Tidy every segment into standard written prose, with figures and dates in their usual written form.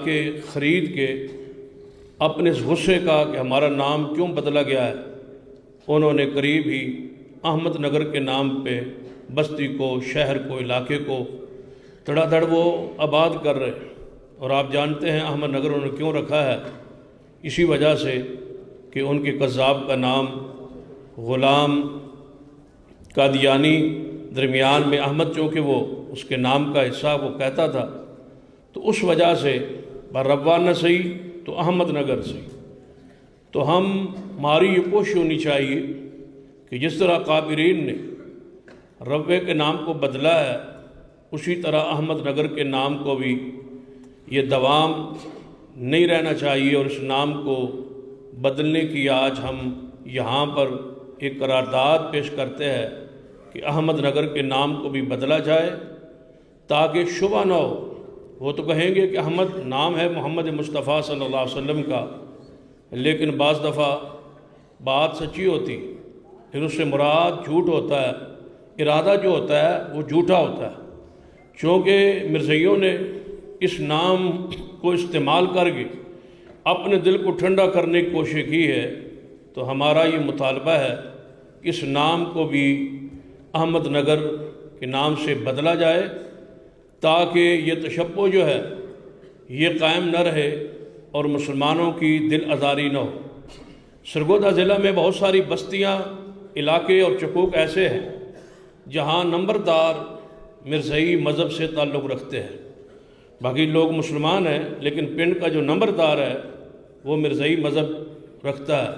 علاقے خرید کے اپنے اس غصے کا کہ ہمارا نام کیوں بدلا گیا ہے، انہوں نے قریب ہی احمد نگر کے نام پہ بستی کو، شہر کو، علاقے کو دھڑا دھڑ وہ آباد کر رہے ہیں۔ اور آپ جانتے ہیں احمد نگر انہوں نے کیوں رکھا ہے؟ اسی وجہ سے کہ ان کے قذاب کا نام غلام قادیانی، درمیان میں احمد چونکہ وہ اس کے نام کا حصہ وہ کہتا تھا، تو اس وجہ سے ربوان نہ صحیح تو احمد نگر صحیح۔ تو ہماری یہ کوشش ہونی چاہیے کہ جس طرح کافرین نے ربوے کے نام کو بدلا ہے، اسی طرح احمد نگر کے نام کو بھی یہ دوام نہیں رہنا چاہیے، اور اس نام کو بدلنے کی آج ہم یہاں پر ایک قرارداد پیش کرتے ہیں کہ احمد نگر کے نام کو بھی بدلا جائے، تاکہ شبہ نہ ہو۔ وہ تو کہیں گے کہ احمد نام ہے محمد مصطفیٰ صلی اللہ علیہ وسلم کا، لیکن بعض دفعہ بات سچی ہوتی پھر اس سے مراد جھوٹ ہوتا ہے، ارادہ جو ہوتا ہے وہ جھوٹا ہوتا ہے۔ چونکہ مرزائیوں نے اس نام کو استعمال کر کے اپنے دل کو ٹھنڈا کرنے کی کوشش کی ہے، تو ہمارا یہ مطالبہ ہے کہ اس نام کو بھی احمد نگر کے نام سے بدلا جائے، تاکہ یہ تشبہ جو ہے یہ قائم نہ رہے اور مسلمانوں کی دل آزاری نہ ہو۔ سرگودا ضلع میں بہت ساری بستیاں، علاقے اور چکوک ایسے ہیں جہاں نمبردار مرزائی مذہب سے تعلق رکھتے ہیں، باقی لوگ مسلمان ہیں، لیکن پنڈ کا جو نمبردار ہے وہ مرزائی مذہب رکھتا ہے۔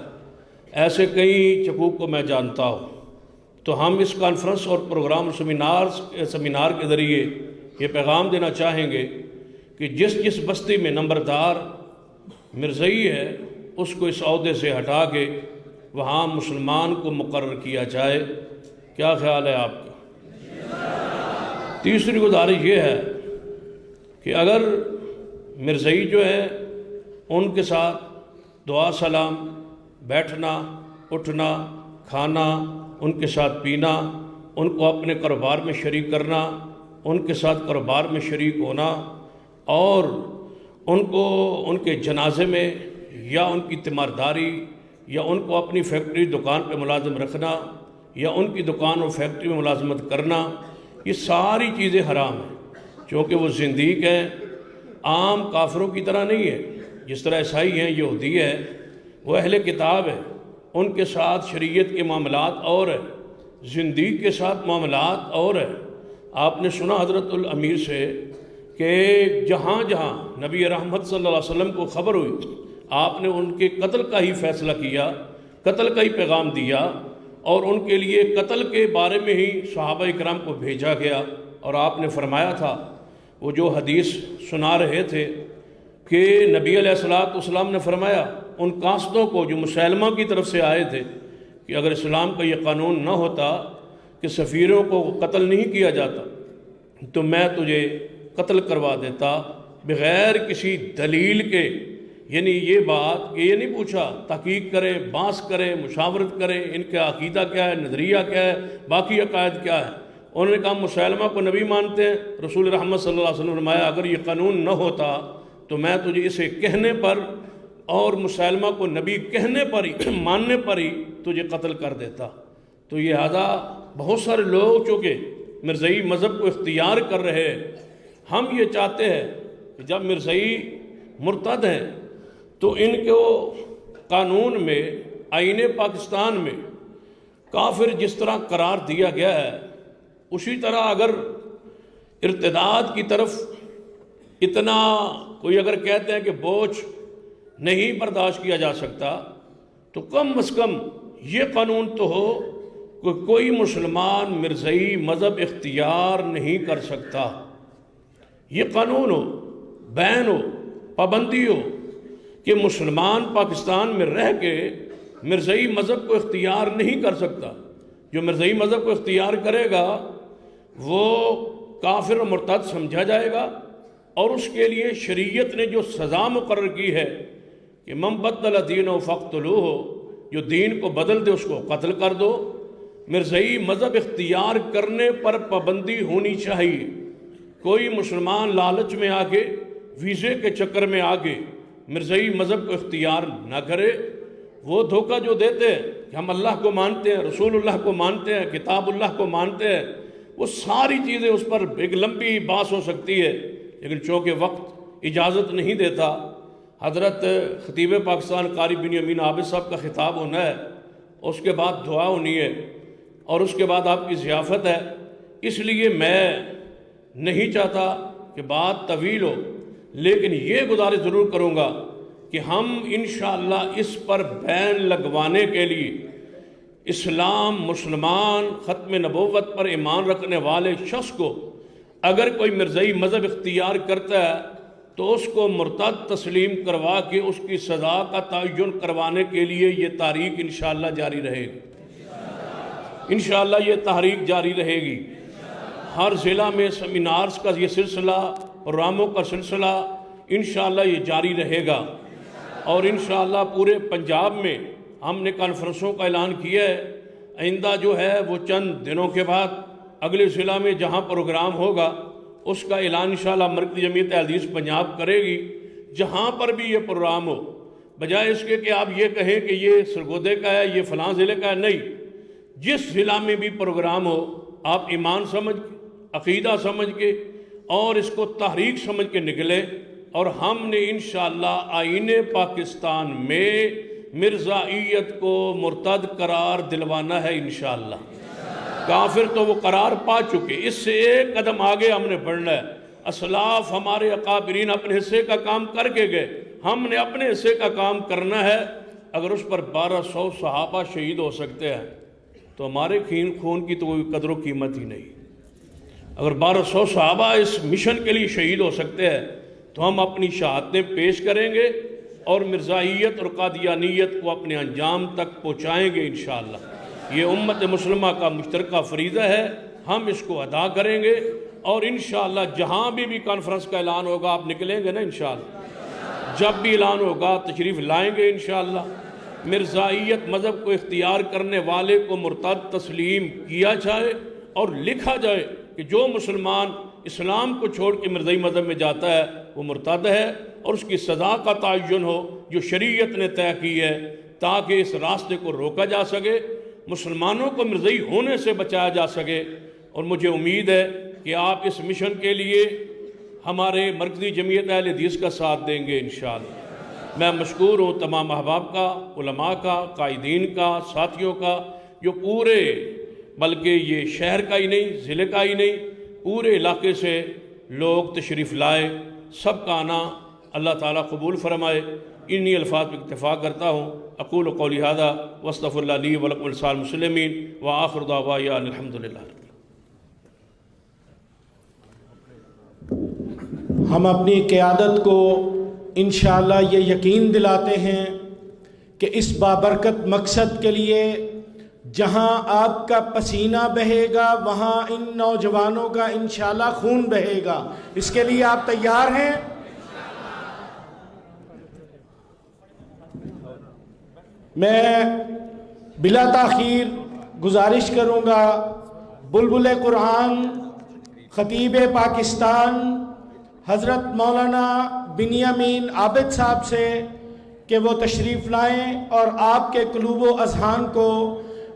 ایسے کئی چکوک کو میں جانتا ہوں۔ تو ہم اس کانفرنس اور پروگرام سیمینار کے ذریعے یہ پیغام دینا چاہیں گے کہ جس بستی میں نمبردار مرزائی ہے اس کو اس عہدے سے ہٹا کے وہاں مسلمان کو مقرر کیا جائے۔ کیا خیال ہے آپ کا؟ تیسری گزارش یہ ہے کہ اگر مرزائی جو ہے ان کے ساتھ دعا سلام، بیٹھنا، اٹھنا، کھانا، ان کے ساتھ پینا، ان کو اپنے کاروبار میں شریک کرنا، ان کے ساتھ کاروبار میں شریک ہونا، اور ان کو ان کے جنازے میں یا ان کی تیمارداری یا ان کو اپنی فیکٹری دکان پہ ملازم رکھنا یا ان کی دکان اور فیکٹری میں ملازمت کرنا، یہ ساری چیزیں حرام ہیں، چونکہ وہ زندیق ہیں، عام کافروں کی طرح نہیں ہے۔ جس طرح عیسائی ہیں، یہودی ہے، وہ اہل کتاب ہے، ان کے ساتھ شریعت کے معاملات اور ہے، زندیق کے ساتھ معاملات اور ہے۔ آپ نے سنا حضرت الامیر سے کہ جہاں جہاں نبی رحمت صلی اللہ علیہ وسلم کو خبر ہوئی، آپ نے ان کے قتل کا ہی فیصلہ کیا، قتل کا ہی پیغام دیا، اور ان کے لیے قتل کے بارے میں ہی صحابہ اکرام کو بھیجا گیا۔ اور آپ نے فرمایا تھا، وہ جو حدیث سنا رہے تھے کہ نبی علیہ السلام نے فرمایا ان قاصدوں کو جو مسلمہ کی طرف سے آئے تھے کہ اگر اسلام کا یہ قانون نہ ہوتا کہ سفیروں کو قتل نہیں کیا جاتا تو میں تجھے قتل کروا دیتا بغیر کسی دلیل کے۔ یعنی یہ بات کہ یہ نہیں پوچھا، تحقیق کرے، بحث کرے، مشاورت کرے، ان کا عقیدہ کیا ہے، نظریہ کیا ہے، باقی عقائد کیا ہے۔ انہوں نے کہا مسلمہ کو نبی مانتے ہیں، رسول رحمت صلی اللہ علیہ وسلم نے فرمایا اگر یہ قانون نہ ہوتا تو میں تجھے اسے کہنے پر اور مسلمہ کو نبی کہنے پر ہی، ماننے پر ہی تجھے قتل کر دیتا۔ تو یہ لہذا بہت سارے لوگ چونکہ مرزائی مذہب کو اختیار کر رہے، ہم یہ چاہتے ہیں کہ جب مرزائی مرتد ہیں تو ان کو قانون میں، آئین پاکستان میں کافر جس طرح قرار دیا گیا ہے، اسی طرح اگر ارتداد کی طرف اتنا کوئی اگر کہتے ہیں کہ بوجھ نہیں برداشت کیا جا سکتا، تو کم از کم یہ قانون تو ہو کہ کوئی مسلمان مرزائی مذہب اختیار نہیں کر سکتا۔ یہ قانون ہو، بین ہو، پابندی ہو کہ مسلمان پاکستان میں رہ کے مرزائی مذہب کو اختیار نہیں کر سکتا۔ جو مرزائی مذہب کو اختیار کرے گا وہ کافر و مرتد سمجھا جائے گا، اور اس کے لیے شریعت نے جو سزا مقرر کی ہے کہ من بدل دینہ فاقتلوہ، جو دین کو بدل دے اس کو قتل کر دو۔ مرزائی مذہب اختیار کرنے پر پابندی ہونی چاہیے۔ کوئی مسلمان لالچ میں آ کے ویزے کے چکر میں آگے مرزائی مذہب کو اختیار نہ کرے۔ وہ دھوکہ جو دیتے ہیں کہ ہم اللہ کو مانتے ہیں، رسول اللہ کو مانتے ہیں، کتاب اللہ کو مانتے ہیں، وہ ساری چیزیں اس پر ایک لمبی بحث ہو سکتی ہے، لیکن چونکہ وقت اجازت نہیں دیتا، حضرت خطیب پاکستان قاری بنیامین عابد صاحب کا خطاب ہونا ہے، اس کے بعد دعا ہونی ہے، اور اس کے بعد آپ کی ضیافت ہے۔ اس لیے میں نہیں چاہتا کہ بات طویل ہو، لیکن یہ گزارش ضرور کروں گا کہ ہم انشاءاللہ اس پر بین لگوانے کے لیے اسلام، مسلمان، ختم نبوت پر ایمان رکھنے والے شخص کو اگر کوئی مرزائی مذہب اختیار کرتا ہے تو اس کو مرتد تسلیم کروا کے اس کی سزا کا تعین کروانے کے لیے یہ تحریک انشاءاللہ جاری رہے گی۔ انشاءاللہ یہ تحریک جاری رہے گی۔ ہر ضلع میں سیمینارز کا یہ سلسلہ، پروگراموں کا سلسلہ انشاءاللہ یہ جاری رہے گا، اور انشاءاللہ پورے پنجاب میں ہم نے کانفرنسوں کا اعلان کیا ہے۔ آئندہ جو ہے وہ چند دنوں کے بعد اگلے ضلع میں جہاں پروگرام ہوگا اس کا اعلان انشاءاللہ مرکزی جمعیت حدیث پنجاب کرے گی۔ جہاں پر بھی یہ پروگرام ہو، بجائے اس کے کہ آپ یہ کہیں کہ یہ سرگودے کا ہے، یہ فلاں ضلع کا ہے، نہیں، جس ضلع میں بھی پروگرام ہو آپ ایمان سمجھ کے، عقیدہ سمجھ کے اور اس کو تحریک سمجھ کے نکلے، اور ہم نے انشاءاللہ آئین پاکستان میں مرزائیت کو مرتد قرار دلوانا ہے انشاءاللہ۔ کافر تو وہ قرار پا چکے، اس سے ایک قدم آگے ہم نے بڑھنا ہے۔ اسلاف ہمارے اکابرین اپنے حصے کا کام کر کے گئے، ہم نے اپنے حصے کا کام کرنا ہے۔ اگر اس پر 1200 صحابہ شہید ہو سکتے ہیں تو ہمارے خون کی تو کوئی قدر و قیمت ہی نہیں۔ اگر 1200 صحابہ اس مشن کے لیے شہید ہو سکتے ہیں تو ہم اپنی شہادتیں پیش کریں گے اور مرزائیت اور قادیانیت کو اپنے انجام تک پہنچائیں گے انشاءاللہ۔ یہ امت مسلمہ کا مشترکہ فریضہ ہے، ہم اس کو ادا کریں گے، اور انشاءاللہ جہاں بھی کانفرنس کا اعلان ہوگا آپ نکلیں گے نا انشاءاللہ، جب بھی اعلان ہوگا تشریف لائیں گے انشاءاللہ۔ مرزائیت مذہب کو اختیار کرنے والے کو مرتد تسلیم کیا جائے اور لکھا جائے کہ جو مسلمان اسلام کو چھوڑ کے مرزائی مذہب میں جاتا ہے وہ مرتد ہے، اور اس کی سزا کا تعین ہو جو شریعت نے طے کی ہے، تاکہ اس راستے کو روکا جا سکے، مسلمانوں کو مرزائی ہونے سے بچایا جا سکے۔ اور مجھے امید ہے کہ آپ اس مشن کے لیے ہمارے مرکزی جمعیت اہل حدیث کا ساتھ دیں گے انشاءاللہ۔ میں مشکور ہوں تمام احباب کا، علماء کا، قائدین کا، ساتھیوں کا، جو پورے بلکہ یہ شہر کا ہی نہیں، ضلع کا ہی نہیں، پورے علاقے سے لوگ تشریف لائے۔ سب کا آنا اللہ تعالیٰ قبول فرمائے۔ انہی الفاظ پہ اکتفا کرتا ہوں۔ اقول قولی ھذا واستغفر اللہ لی ولکم ولسائر المسلمین وآخر دعوانا ان الحمد للہ۔ ہم اپنی قیادت کو انشاءاللہ یہ یقین دلاتے ہیں کہ اس بابرکت مقصد کے لیے جہاں آپ کا پسینہ بہے گا وہاں ان نوجوانوں کا انشاءاللہ خون بہے گا۔ اس کے لیے آپ تیار ہیں؟ میں بلا تاخیر گزارش کروں گا بلبل قرآن خطیب پاکستان حضرت مولانا بنیامین عابد صاحب سے کہ وہ تشریف لائیں اور آپ کے قلوب و اذہان کو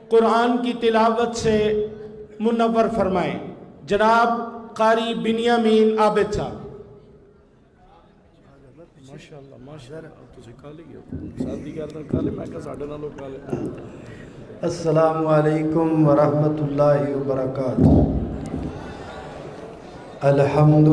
قرآن کی تلاوت سے منور فرمائیں۔ جناب قاری بنیامین عابد صاحب۔ السلام علیکم ورحمۃ اللہ وبرکاتہ۔ الحمد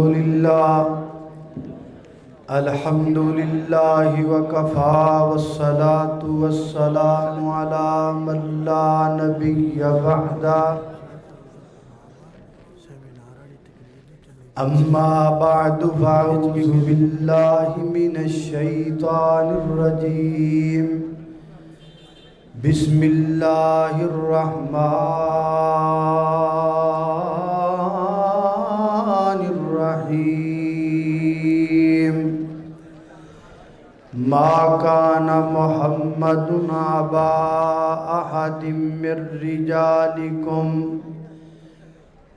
للہ وکفا والصلاة والسلام علی من لا نبی بعدہ، اما بعد فاعوذ باللہ من الشیطان الرجیم، بسم اللہ الرحمن الرحیم۔ ما کان محمد ابا احد من رجالکم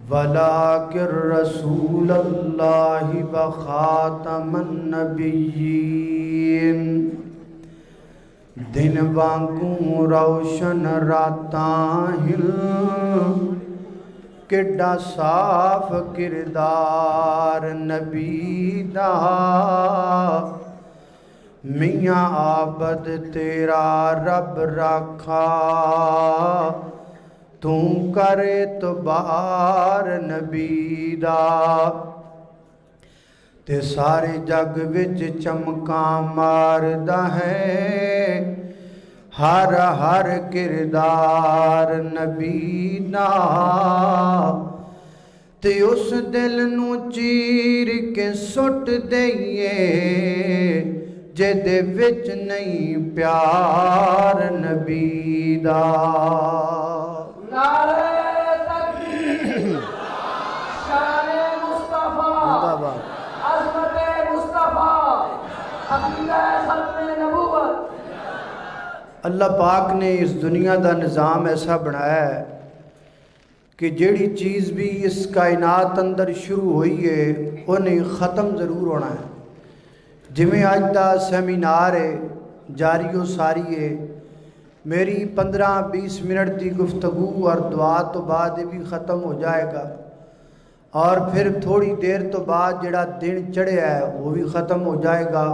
ولکن رسول اللہ و خاتم النبیین دن وانگوں روشن راتاں ہل کڈا صاف کردار نبی دا میاں عابد تیرا رب رکھا تو کر اعتبار نبی دا تے سارے جگ وچ چمکاں ماردا ہے ہر ہر کردار نبی دا تے اس دل نو چیر کے سٹ دئیے جے دے وچ نہیں پیار نبی دا نعرہ تکبیر شان مصطفیٰ عظمت مصطفیٰ عقیدہ ختم نبوت۔ اللہ پاک نے اس دنیا دا نظام ایسا بنایا ہے کہ جیڑی چیز بھی اس کائنات اندر شروع ہوئی ہے انہیں ختم ضرور ہونا ہے۔ جویں آج دا سیمینار ہے جاری و ساری ہے، میری 15-20 منٹ دی گفتگو اور دعا تو بعد یہ بھی ختم ہو جائے گا، اور پھر تھوڑی دیر تو بعد جڑا دن چڑھیا ہے وہ بھی ختم ہو جائے گا۔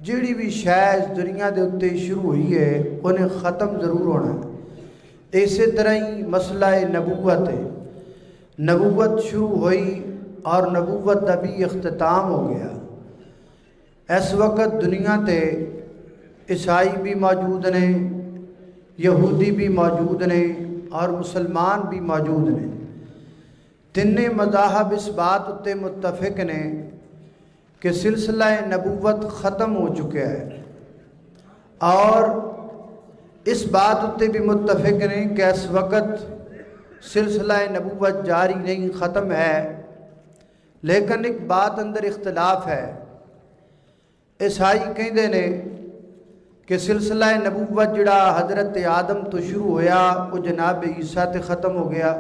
جیڑی بھی شے اس دنیا دے اتے شروع ہوئی ہے انہیں ختم ضرور ہونا ہے۔ اسی طرح ہی مسئلہ نبوت ہے، نبوت شروع ہوئی اور نبوت دا بھی اختتام ہو گیا۔ اس وقت دنیا تے عیسائی بھی موجود نے، یہودی بھی موجود نے اور مسلمان بھی موجود نے۔ تینے مذاہب اس بات اتے متفق نے کہ سلسلہ نبوت ختم ہو چکا ہے، اور اس بات اتے بھی متفق نے کہ اس وقت سلسلہ نبوت جاری نہیں، ختم ہے۔ لیکن ایک بات اندر اختلاف ہے۔ عیسائی کہندے نے کہ سلسلہ نبوت جڑا حضرت آدم تو شروع ہویا وہ جناب عیسیٰ تے ختم ہو گیا۔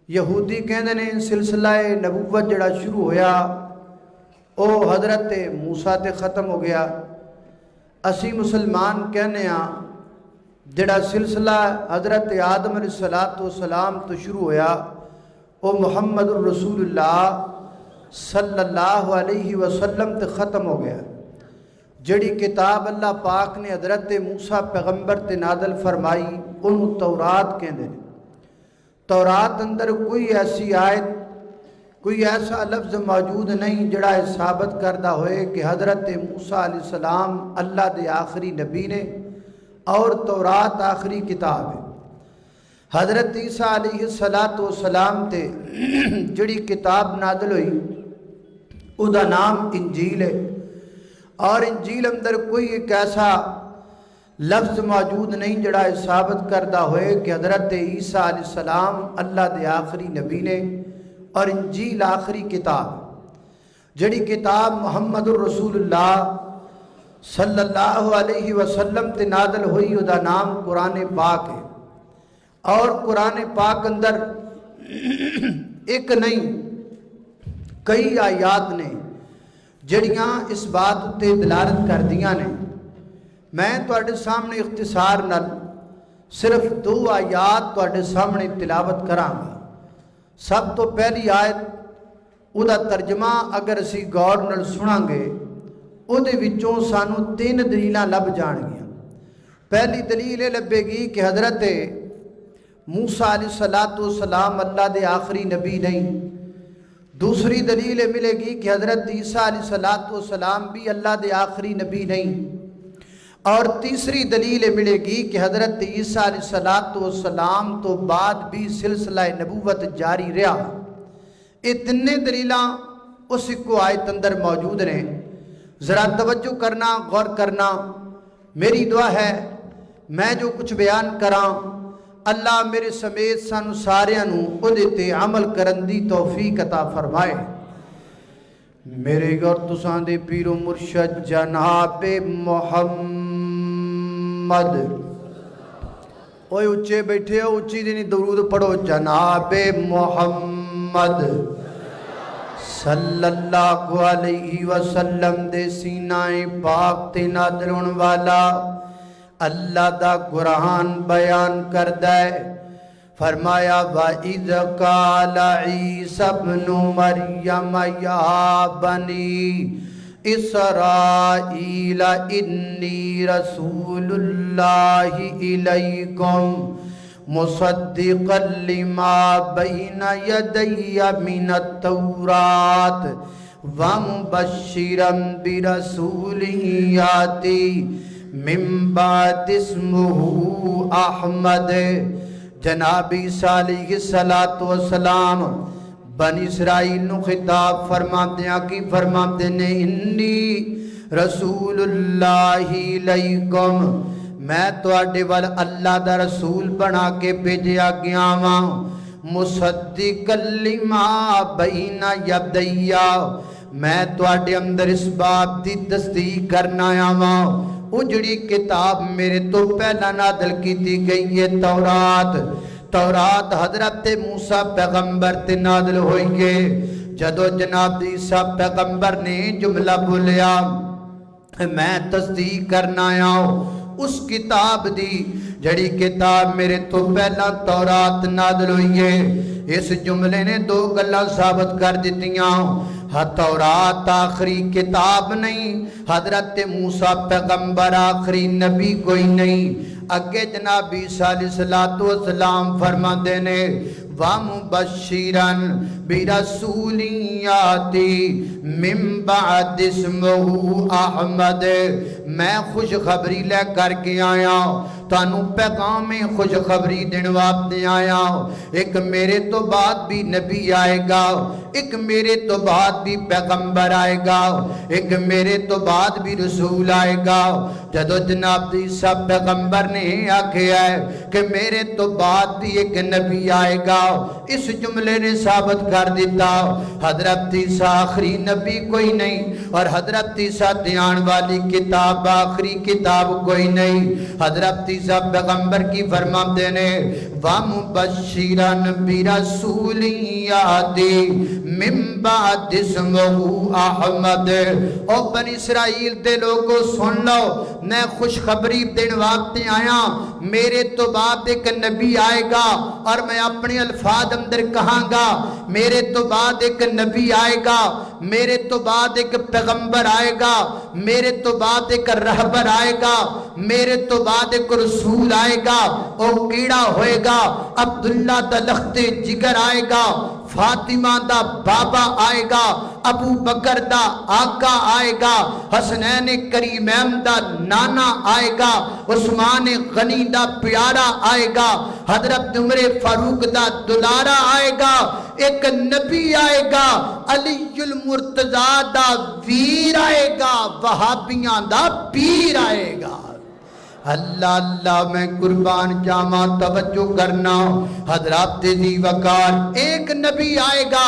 یہودی کہندے نے سلسلہ نبوت جڑا شروع ہویا وہ حضرت موسیٰ تے ختم ہو گیا۔ اسی مسلمان کہنے ہاں جڑا سلسلہ حضرت آدم علیہ السلام تو شروع ہویا وہ محمد الرسول اللہ صلی اللہ علیہ وسلم تے ختم ہو گیا۔ جڑی کتاب اللہ پاک نے حضرت موسیٰ پیغمبر تے نازل فرمائی انہوں تورات کہندے ہیں۔ تورات اندر کوئی ایسی آیت، کوئی ایسا لفظ موجود نہیں جڑا ثابت کردہ ہوئے کہ حضرت موسیٰ علیہ السلام اللہ دے آخری نبی نے اور تورات آخری کتاب ہے۔ حضرت عیسیٰ علیہ السلام تے جڑی کتاب نازل ہوئی او دا نام انجیل ہے، اور انجیل اندر کوئی ایک ایسا لفظ موجود نہیں جڑا ثابت کردہ ہوئے کہ حضرت عیسیٰ علیہ السلام اللہ دے آخری نبی نے اور انجیل آخری کتاب۔ جڑی کتاب محمد الرسول اللہ صلی اللہ علیہ وسلم تے نازل ہوئی او دا نام قرآن پاک ہے، اور قرآن پاک اندر ایک نہیں کئی آیات نے جڑیاں اس بات تے دلالت کر دیاں نے۔ میں تواڈے سامنے اختصار نال صرف 2 آیات تواڈے سامنے تلاوت کراں گا۔ سب تو پہلی آیت او دا ترجمہ اگر اسی غور نال سناں گے او دے وچوں سانو 3 دلیلاں لب جان گیاں۔ پہلی دلیل یہ لبے گی کہ حضرت موسیٰ علیہ السلام اللہ دے آخری نبی نہیں۔ دوسری دلیل ملے گی کہ حضرت عیسیٰ علیہ السلام بھی اللہ دے آخری نبی نہیں۔ اور تیسری دلیل ملے گی کہ حضرت عیسیٰ علیہ السلام تو بعد بھی سلسلہ نبوت جاری رہا۔ یہ تینوں دلیلاں اس کو آیت اندر موجود نے۔ ذرا توجہ کرنا، غور کرنا۔ میری دعا ہے میں جو کچھ بیان کراں اللہ میرے سمیت سانو ساریاں نوں اودے تے عمل کرن دی توفیق عطا فرمائے۔ میرے گھر تساں دے پیر و مرشد جناب محمد اوے اچھے بیٹھے ہو اچھی دینی درود پڑھو جناب محمد صلی اللہ علیہ وسلم دے سینہ پاک تے نازل ہون والا اللہ دا قرآن بیان کردہ ہے فرمایا وَإِذْ قَالَ عِيسَى ابْنُ مَرْيَمَ يَا بَنِي إِسْرَائِيلَ إِنِّي رَسُولُ اللَّهِ إِلَيْكُمْ مُصَدِّقًا لِمَا بَيْنَ يَدَيَّ مِنَ التَّوْرَاةِ وَمُبَشِّرًا بِرَسُولٍ يَأْتِي مِن بَعْدِهِ اسْمُهُ أَحْمَدُ جناب عیسیٰ علیہ السلام بنی اسرائیل نو خطاب فرماندیاں کی فرماندے نے انی رسول اللہ علیکم میں تواڈے وال اللہ دا رسول بنا کے بھیجیا گیا واں مصدق لما بین یدیا میں تواڈے اندر اس بات دی تصدیق کرنا آیا واں اجڑی کتاب میرے تو پہلا نازل کی دی گئی ہے تورات حضرت موسیٰ پیغمبر تے نازل ہوئی ہے جدو جناب عیسیٰ پیغمبر نے جملہ بولیا میں تصدیق کرنا آیا ہوں اس کتاب دی جڑی کتاب میرے تو پہلا تورات نازل ہوئی ہے اس جملے نے دو گلاں ثابت کر دیتیاں تورات آخری کتاب نہیں حضرت موسیٰ پیغمبر آخری نبی کوئی نہیں اگے جناب عیسیٰ علیہ السلام فرما دینے وَمُبَشِّرًا بِرَسُولٍ يَأْتِي مِن بَعْدِ اسْمُهُ أَحْمَدُ میں خوشخبری لے کر کے آیا تانوں پیغام خوشخبری دنواتے آیا ایک میرے تو بعد بھی نبی آئے گا ایک میرے تو بعد بھی پیغمبر آئے گا ایک میرے تو بعد بھی رسول آئے گا جدو جناب عیسیٰ پیغمبر نے آکھے ہے کہ میرے تو بعد بھی ایک نبی آئے گا اس جملے نے ثابت کر دیتا حضرت عیسیٰ آخری نبی کوئی نہیں اور حضرت عیسیٰ دیان والی کتاب آخری کتاب کوئی نہیں حضرت عیسیٰ پیغمبر کی فرمان دینے وَمُبَشِّرًا بِرَسُولٍ يَأْتِي مِن بَعْدِ اسْمُهُ أَحْمَدُ او بنی اسرائیل دے لوگوں سن لو میں خوشخبری دنواتے آیا میرے تو بعد ایک نبی آئے گا اور میں اپنے الفاظ اندر کہاں گا میرے تو بعد ایک نبی آئے گا میرے تو بعد ایک پیغمبر آئے گا میرے تو بعد ایک رہبر آئے گا میرے تو بعد ایک رسول آئے گا او کیڑا ہوئے گا عبداللہ دا لخت جگر آئے گا فاطمہ دا بابا آئے گا ابو بکر دا آقا آئے گا حسنین کریمین دا نانا آئے گا عثمان غنی دا پیارا آئے گا حضرت عمر فاروق دا دلارا آئے گا ایک نبی آئے گا علی المرتضیٰ دا ویر آئے گا وہابیاں دا پیر آئے گا اللہ اللہ میں قربان جامع توجہ کرنا حضرات دی وقار ایک نبی آئے گا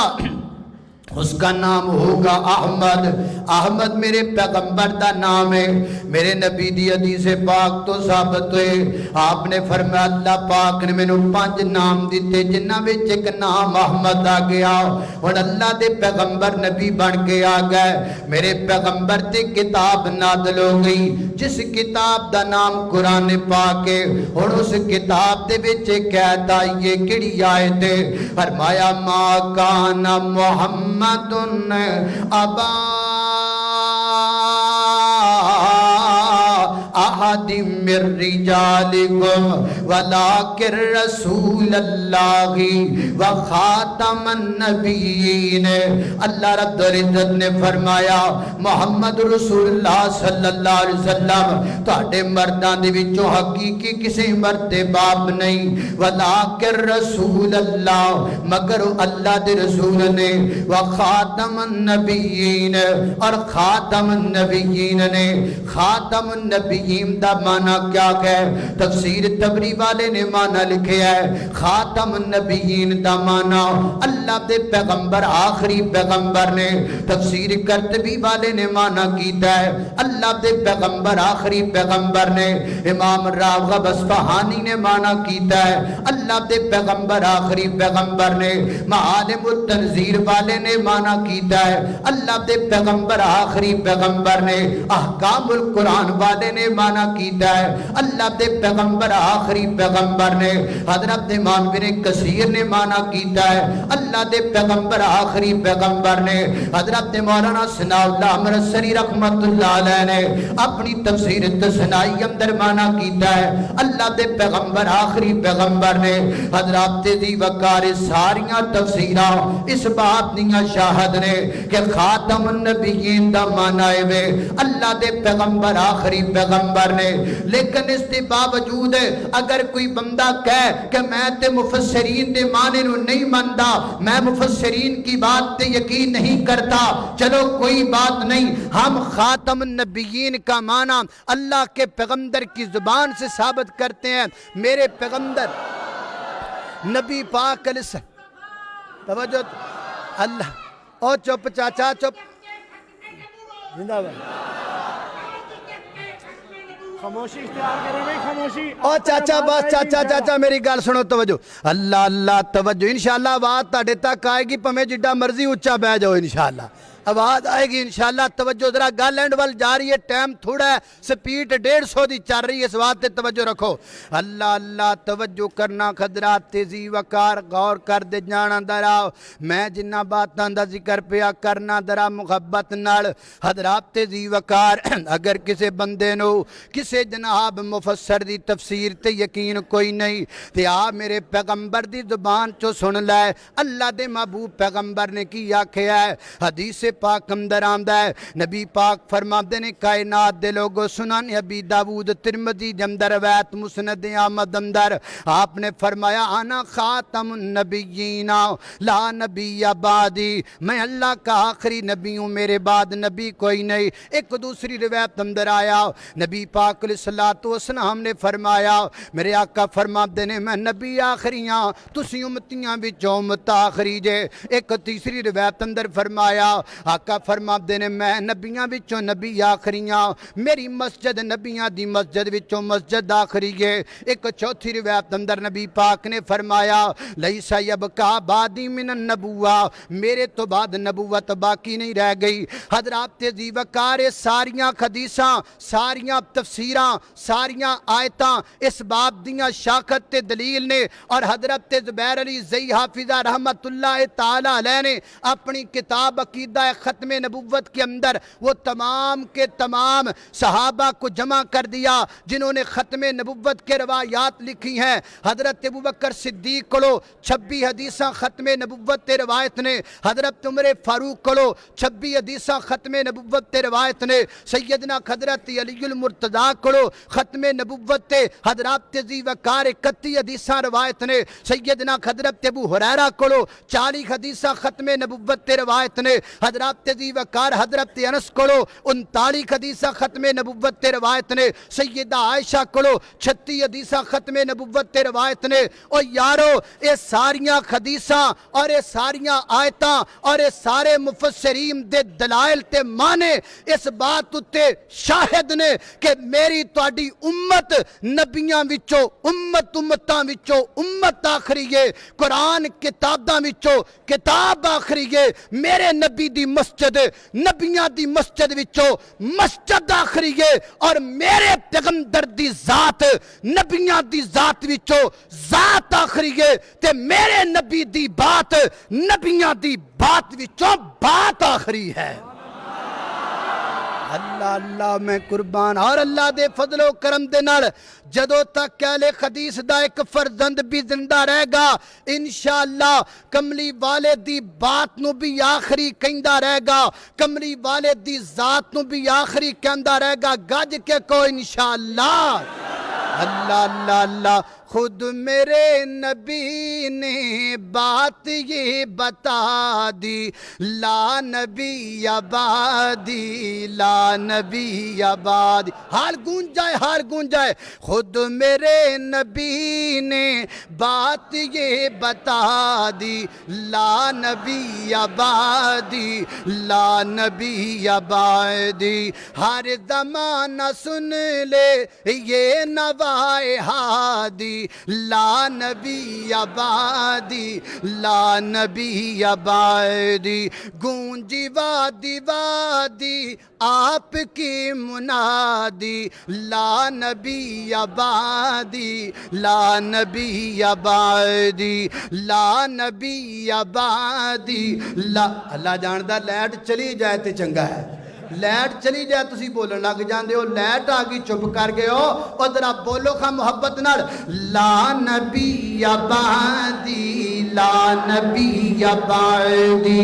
اس کا نام ہوگا احمد احمد میرے پیغمبر دا نام ہے میرے نبی دی حدیث پاک تو ثابت ہوئے آپ نے فرمایا اللہ پاک نے میں نے 5 نام دیتے جنہ وچ ایک نام احمد آ گیا اور اللہ دے پیغمبر نبی بن کے آ گئے میرے پیغمبر تے کتاب نازل ہو گئی جس کتاب دا نام قرآن پاک ہے اور اس کتاب دے وچ ایک آیت آئی ہے کیڑی آیت ہے فرمایا ما کان محمد ابا احد من رجالکم ولکن رسول اللہ وخاتم النبیین اللہ رب العزت نے فرمایا محمد رسول اللہ صلی اللہ علیہ وسلم تہاڈے مردان دے وچوں حقیقی کسی مرد باپ نہیں ولکن رسول اللہ مگر اللہ دے رسول نے وخاتم النبیین اور خاتم النبیین نے خاتم النبیین دا معنی کیا ہے؟ تفسیر تبری والے نے معنی لکھے ہے خاتم النبیین دا معنی اللہ دے پیغمبر آخری پیغمبر نے. تفسیر قرطبی والے نے معنی کیتا ہے اللہ دے پیغمبر آخری پیغمبر نے. امام راغب اصفہانی نے معنی کیتا ہے اللہ دے پیغمبر آخری پیغمبر نے. معالم التنزیر والے نے معنی کیتا ہے اللہ دے پیغمبر آخری پیغمبر نے. احکام القرآن والے نے معنی کیتا ہے اللہ دے پیغمبر آخری پیغمبر نے. حضرت امام بن کثیر نے معنی کیتا ہے اللہ دے پیغمبر آخری پیغمبر نے. حضرت مولانا ثناء اللہ امرتسری رحمت اللہ علیہ نے اپنی تفسیر تثنائی اندر معنی کیتا ہے اللہ دے پیغمبر آخری پیغمبر نے. حضرات دی وقار ساریاں تفسیراں اس بات دیاں شاہد نے کہ خاتم النبیین دا معنی ہے اللہ دے پیغمبر آخری پیغمبر نے. لیکن اس کے باوجود اگر کوئی بندہ کہے کہ میں تے مفسرین دے معنی نو نہیں مندا میں مفسرین کی بات تے یقین نہیں کرتا چلو کوئی بات نہیں ہم خاتم النبیین کا معنی اللہ کے پیغمبر کی زبان سے ثابت کرتے ہیں. میرے پیغمبر نبی پاک علیہ السلام توجہ اللہ او چپ چاچا چپ زندہ باد خاموشی اختیار کریں بھائی خاموشی. او چاچا بس چاچا میری گل سنو توجہ اللہ اللہ توجہ انشاءاللہ آواز تاڑے تک آئے گی پمیں جڈا مرضی اچھا بہ جاؤ انشاءاللہ آواز آئے گی انشاءاللہ. توجہ ذرا گل اینڈ وال جا رہی ہے ٹائم تھوڑا ہے سپیڈ 150 دی چل رہی ہے اس بات تے توجہ رکھو. اللہ اللہ توجہ کرنا خدرات تیزی وقار غور کر دے جانا دراؤ میں جنہ باتاں دا ذکر پیا کرنا درا محبت نال. حضرات تیزی وقار اگر کسے بندے نو کسے جناب مفسر دی تفسیر تے یقین کوئی نہیں تے آ میرے پیغمبر دی زبان چو سن لائے اللہ دے محبوب پیغمبر نے کی آکھیا ہے. حدیث پاک اندر آمدہ ہے نبی پاک فرماتے نے کائنات دے لوگو سنن ابی داود ترمذی اندر روایت مسند احمد اندر آپ نے فرمایا انا خاتم النبیین لا نبی بعدی میں اللہ کا آخری نبی ہوں میرے بعد نبی کوئی نہیں. ایک دوسری روایت اندر آیا نبی پاک علیہ الصلوۃ والسلام نے فرمایا میرے آقا فرماتے نے میں نبی آخری ہاں تسی امتیاں وچوں امت آخری جے. ایک تیسری روایت اندر فرمایا آقا فرماتے نے میں نبیاں وچوں نبی آخری ہاں میری مسجد نبیاں دی مسجد وچوں مسجد آخری ہے. ایک چوتھی روایت اندر نبی پاک نے فرمایا لیس یبقا بعدی من النبوہ میرے تو بعد نبوت باقی نہیں رہ گئی. حضرات تیزی وقار ساریاں حدیثاں ساریاں تفسیراں ساریاں آیتاں اس باب دیاں شاخت تے دلیل نے. اور حضرت زبیر علی زئی حافظہ رحمت اللہ تعالی علیہ نے اپنی کتاب عقیدہ ختم نبوت کے اندر وہ تمام کے تمام صحابہ کو جمع کر دیا جنہوں نے ختم نبوت کے روایات لکھی ہیں. حضرت ابوبکر صدیق کو 26 حدیثاں ختم نبوت تے روایت نے. حضرت عمر فاروق کو 26 حدیثاں ختم نبوت تے روایت نے. سیدنا حضرت علی المرتضیٰ کو ختم نبوت تے حضرات تیزی وقار 31 حدیثاں روایت نے. سیدنا حضرت ابو ہریرہ کو 40 حدیثاں ختم نبوت تے روایت نے. حضرات تیزی وقار حضرت انس کو 39 حدیثاں ختم نبوت تے روایت نے. سیدہ عائشہ کو 36 حدیثاں ختم نبوت تے روایت نے. اور یارو اے ساریاں حدیثاں اور اے ساریاں آیتاں اور اے سارے مفسرین دے دلائل تے مانے اس بات تے شاہد نے کہ میری تواڈی امت نبیاں وچوں امتاں وچوں امت آخری ہے. قرآن کتاباں وچوں کتاب آخری ہے. میرے نبی دی مسجد نبیاں دی مسجد وچوں مسجد آخری ہے. اور میرے پیغمبر دی ذات نبیاں دی ذات وچوں ذات آخری ہے. تے میرے نبی دی بات نبیاں دی بات وچوں بات آخری ہے. اللہ اللہ میں قربان. اور اللہ دے فضل و کرم دے نال جدوں تک اہل حدیث دا ایک فرزند بھی زندہ رہے گا انشاءاللہ کملی والے دی بات نو بھی آخری کہندا رہے گا کملی والے دی ذات نو بھی آخری کہندا رہے گا. گج کے کو انشاءاللہ. اللہ اللہ اللہ خود میرے نبی نے بات یہ بتا دی، لا نبی آبادی، لا نبی آبادی. حال گونج جائے، حال گونج جائے. خود میرے نبی نے بات یہ بتا دی، لا نبی آبادی، لا نبی آبادی. ہر زمانہ سن لے یہ نوائے ہادی، لا نبی آبادی، لا نبی آبادی. گونجی وادی وادی آپ کی منادی، لا نبی آبادی، لا نبی آبادی، لا نبی آبادی. اللہ جاندہ لائٹ چلی جائے تے چنگا ہے، لائٹ چلی جائے تسی بولن لگ جاندے ہو، لائٹ آگی چپ کر گئے ہو. اور ذرا بولو خواہ محبت نال، لا نبی آبادی، لا نبی آبادی.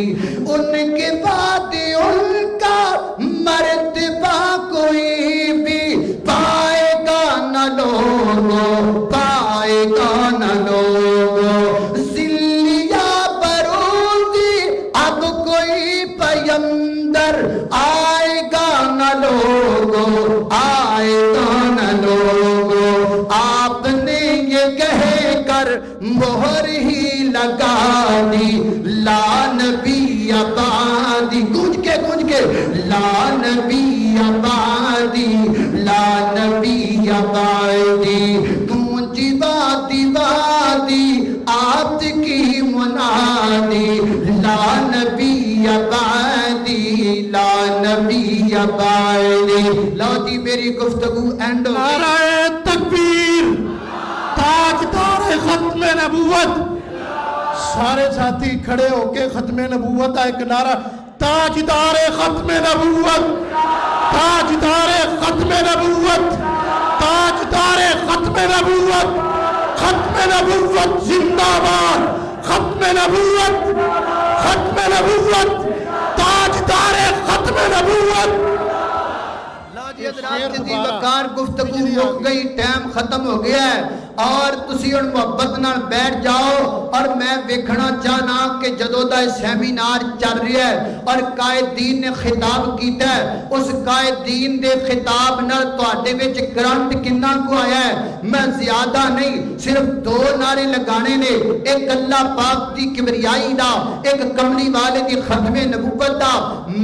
ان کے بعد ان کا مرتبہ کوئی بھی پائے گا نہ لوگو، پائے گا نہ لوگو. ذلیا برونگی اب کوئی پیمبر آئے گا نہ لوگو، آئے گا نہ لوگو. آپ نے یہ کہہ کر مہر ہی لگا دی، لا نبی آبادی. گونج کے لا نبی آبادی، لا نبی آبادی. گونجی وادی وادی آپ کی منادی، لا نبی آبادی، لا نبی آبادی. لو جی میری گفتگو اینڈ ہو گئی. نعرہ تکبیر، تاجدار ختم نبوت. سارے ساتھی کھڑے ہو کے ختم نبوت کا ایک نعرہ. تاجدار ختم نبوت، تاجدار ختم نبوت، تاجدار ختم نبوت. ختم نبوت زندہ باد، ختم نبوت، ختم نبوت، تاجدار ختم نبوت. جی حضرات دی وقار گفتگو ہو گئی، ٹائم ختم ہو گیا ہے. اور تسی ان محبت نال بیٹھ جاؤ. اور میں ویکھنا چاہنا کہ جدو دا سیمینار چل رہا ہے اور قائدین نے خطاب کیتا ہے، اس قائدین دے خطاب نال تواڈے وچ کرنٹ کنا کو آیا ہے. میں زیادہ نہیں، صرف دو نعرے لگانے نے. ایک اللہ پاک دی کبریائی دا، ایک کملی والے دی ختم نبوت دا.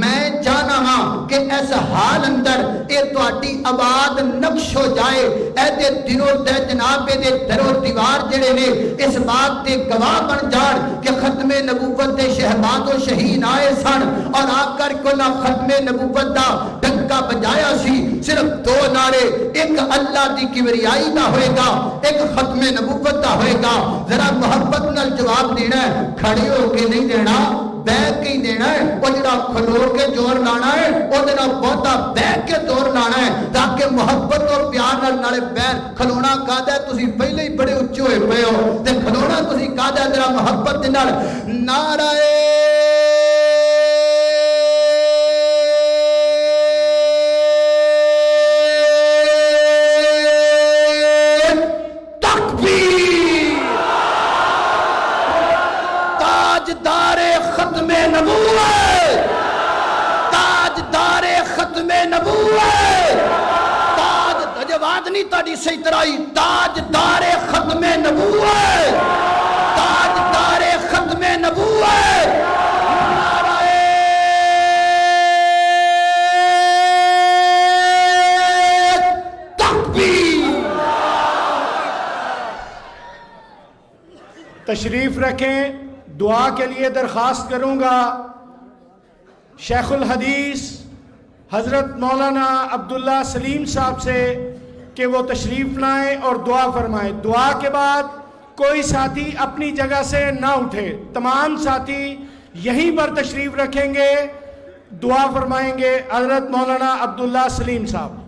میں چاہنا ہاں کہ اس حال اندر اے تواڈی آباد نقش ہو جائے. اے دے دلوں تے جناب دے درو دیوار جڑے نے اس بات تے گواہ بن جان کہ ختم نبوت دے شہباد و شہین آئے سن اور آ کر کو نہ ختم نبوت دا ڈنکا بجایا سی. صرف دو نعرے، ایک اللہ دی کبریائی دا ہوئے گا، ایک ختم نبوت دا ہوئے گا. ذرا محبت نال جواب دینا ہے، کھڑے ہو کے نہیں دینا، بیٹھ کے ہی دینا ہے. وہ جڑا کھلو کے زور لانا ہے، وہ جڑا بہتا بیٹھ کے زور لانا ہے تاکہ محبت اور پیار نال نالے بیٹھ. کھلونا کہدا ہے تسی پہلے ہی بڑے اچے ہوئے پئے ہو تے کھلونا تسی کہدا ہے ذرا محبت نال نعرہ تاجدار ختم نبوت، تاجدار ختم نبوت. تاج جواد نہیں تاڑی صحیح طرح، تاجدار ختم نبوت، تاجدار ختم نبوت. نعرہ تکبیر. تشریف رکھیں. دعا کے لیے درخواست کروں گا شیخ الحدیث حضرت مولانا عبداللہ سلیم صاحب سے کہ وہ تشریف لائیں اور دعا فرمائیں. دعا کے بعد کوئی ساتھی اپنی جگہ سے نہ اٹھے، تمام ساتھی یہیں پر تشریف رکھیں گے، دعا فرمائیں گے. حضرت مولانا عبداللہ سلیم صاحب.